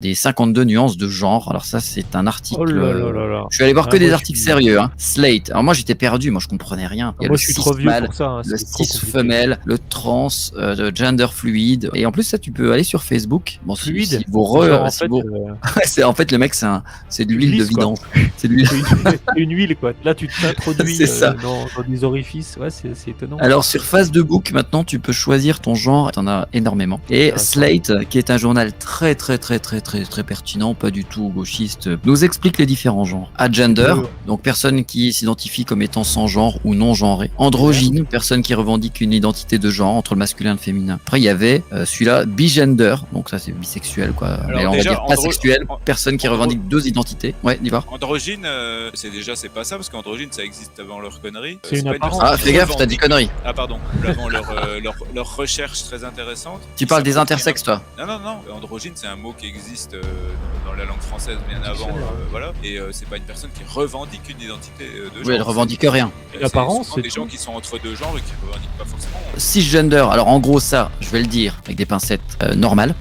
des 52 nuances de genre. Alors ça, c'est un article. Oh là là là là. Je suis allé voir que Ah, des moi, je articles suis- sérieux. Hein. Slate. Alors moi, j'étais perdu. Moi, je comprenais rien. Il y a Moi, le je suis cis trop vieux mâle, pour ça. Hein, le c'est trop cis compliqué. femelle, le trans, le gender fluide. Et en plus, ça, tu peux aller sur Facebook. Bon, Fluide. si vous Genre, en si fait, vous- c'est en fait le mec, c'est de l'huile de glisse, quoi. vidange. C'est de l'huile. c'est une huile, quoi. Là, tu t'introduis C'est ça. dans des orifices. Ouais, c'est étonnant. Alors sur Facebook maintenant tu peux choisir ton genre, t'en as énormément. Et Intéressant. Slate, qui est un journal très pertinent, pas du tout gauchiste, nous explique les différents genres. Agender, donc personne qui s'identifie comme étant sans genre ou non genré. Androgyne, personne qui revendique une identité de genre entre le masculin et le féminin. Après il y avait celui-là bigender, donc ça c'est bisexuel quoi. Alors, Mais on va déjà, dire asexuel, personne qui revendique deux identités. Ouais, dis voir. Androgyne, c'est pas ça, parce qu'androgyne, ça existe avant leur connerie. C'est une pas apparence. personne Ah qui fais gaffe, t'as revendique- dit connerie. Ah pardon, avant leur recherche très intéressante. Tu parles des intersexes toi. Non. Androgyne, c'est un mot qui existe dans la langue française bien avant. Voilà. Et c'est pas une personne qui revendique une identité de genre. Oui, elle revendique rien. C'est L'apparence, souvent c'est des tout. gens qui sont entre deux genres et qui revendiquent pas forcément. Cisgender, alors en gros ça, je vais le dire avec des pincettes normales.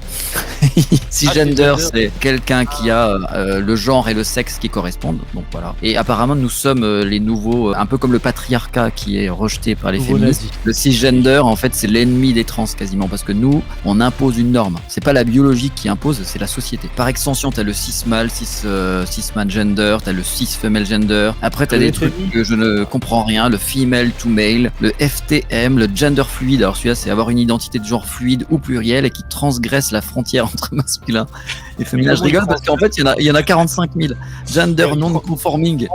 Cisgender, c'est quelqu'un qui a le genre et le sexe qui correspondent, donc voilà. Et apparemment nous sommes les nouveaux, un peu comme le patriarcat qui est rejeté par les Nouveau féministes. nazi. Le cisgender, en fait, c'est l'ennemi des trans quasiment, parce que nous, on impose une norme. C'est pas la biologie qui impose, c'est la société. Par extension, t'as le cis-mâle, cis-man gender, t'as le cis-female gender. Après, t'as Le des FMI. trucs que je ne comprends rien, le female to male, le FTM, le gender fluide. Alors celui-là, c'est avoir une identité de genre fluide ou pluriel et qui transgresse la frontière entre masculin et féminin. Je rigole parce qu'en fait, il y en a 45 000. Gender non conforming.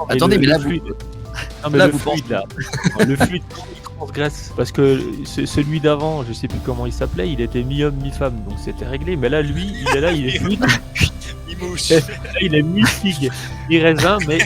Attendez, mais là, vous... Non, mais Là, le vous fluide, là. Le fluide, il transgresse. Parce que celui d'avant, je sais plus comment il s'appelait, il était mi-homme, mi-femme, donc c'était réglé. Mais là, lui, il est là, il est fluide. Mimouche. Là, il est mi-figue, mi-raisin, mais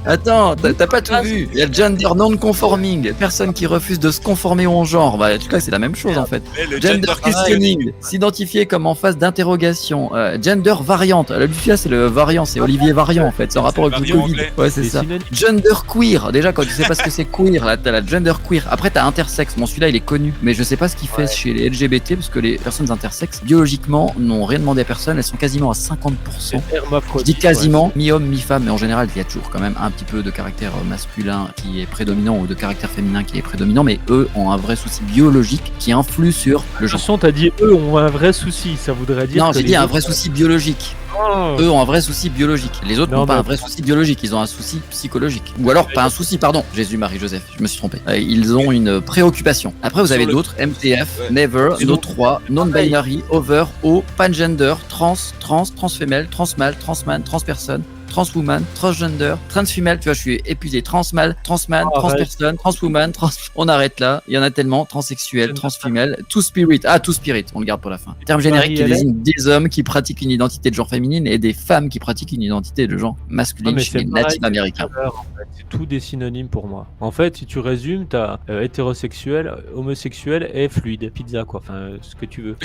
Attends, t'as pas tout vu. Il y a le gender non conforming. Personne qui refuse de se conformer au genre. Bah, en tout cas, c'est la même chose en fait. Et le Gender questioning, s'identifier comme en phase d'interrogation. Gender variante. Là, celui-là, c'est le variant, c'est Olivier Variant en fait. C'est en rapport avec le variant Covid. anglais. Ouais, c'est c'est ça. synonyme. Gender queer. Déjà, quand tu sais pas ce que c'est queer, là, t'as la gender queer. Après, t'as intersexe. Bon, celui-là, il est connu. Mais je sais pas ce qu'il fait chez les LGBT parce que les personnes intersexes, biologiquement, n'ont rien demandé à personne. Elles sont quasiment à 50%. C'est hermaphrodite, Je dis quasiment mi-homme, mi-femme, mais en général, il y a toujours quand même un petit peu de caractère masculin qui est prédominant ou de caractère féminin qui est prédominant, mais eux ont un vrai souci biologique qui influe sur le De genre. toute façon, t'as dit eux ont un vrai souci, ça voudrait dire. Non, que j'ai les dit un autres- vrai souci biologique. Oh. Eux ont un vrai souci biologique. Les autres Non, n'ont pas mais- un vrai souci biologique, ils ont un souci psychologique. Ou alors, pas un souci, pardon, Jésus, Marie, Joseph, je me suis trompé. Ils ont une préoccupation. Après, vous avez Sur le- d'autres, MTF, Ouais. Never, C'est No bon. 3, Non-Binary, Over, O, Pangender, Transfemale, Transmale, Transman, Transperson, Transwoman, Transgender, Transfemale, tu vois, je suis épuisé, Transmale, Transman, Oh, Transperson, Transwoman, on arrête là, il y en a tellement, Transsexuel, Transfemale, Two-Spirit, Two-Spirit, on le garde pour la fin. Terme générique qui Marie-Hélène. désigne des hommes qui pratiquent une identité de genre féminine et des femmes qui pratiquent une identité de genre masculine Ah, mais chez les c'est pareil natifs américains. tout à l'heure, en fait. C'est tout des synonymes pour moi. En fait, si tu résumes, t'as hétérosexuel, homosexuel et fluide. Pizza, quoi. Enfin, ce que tu veux.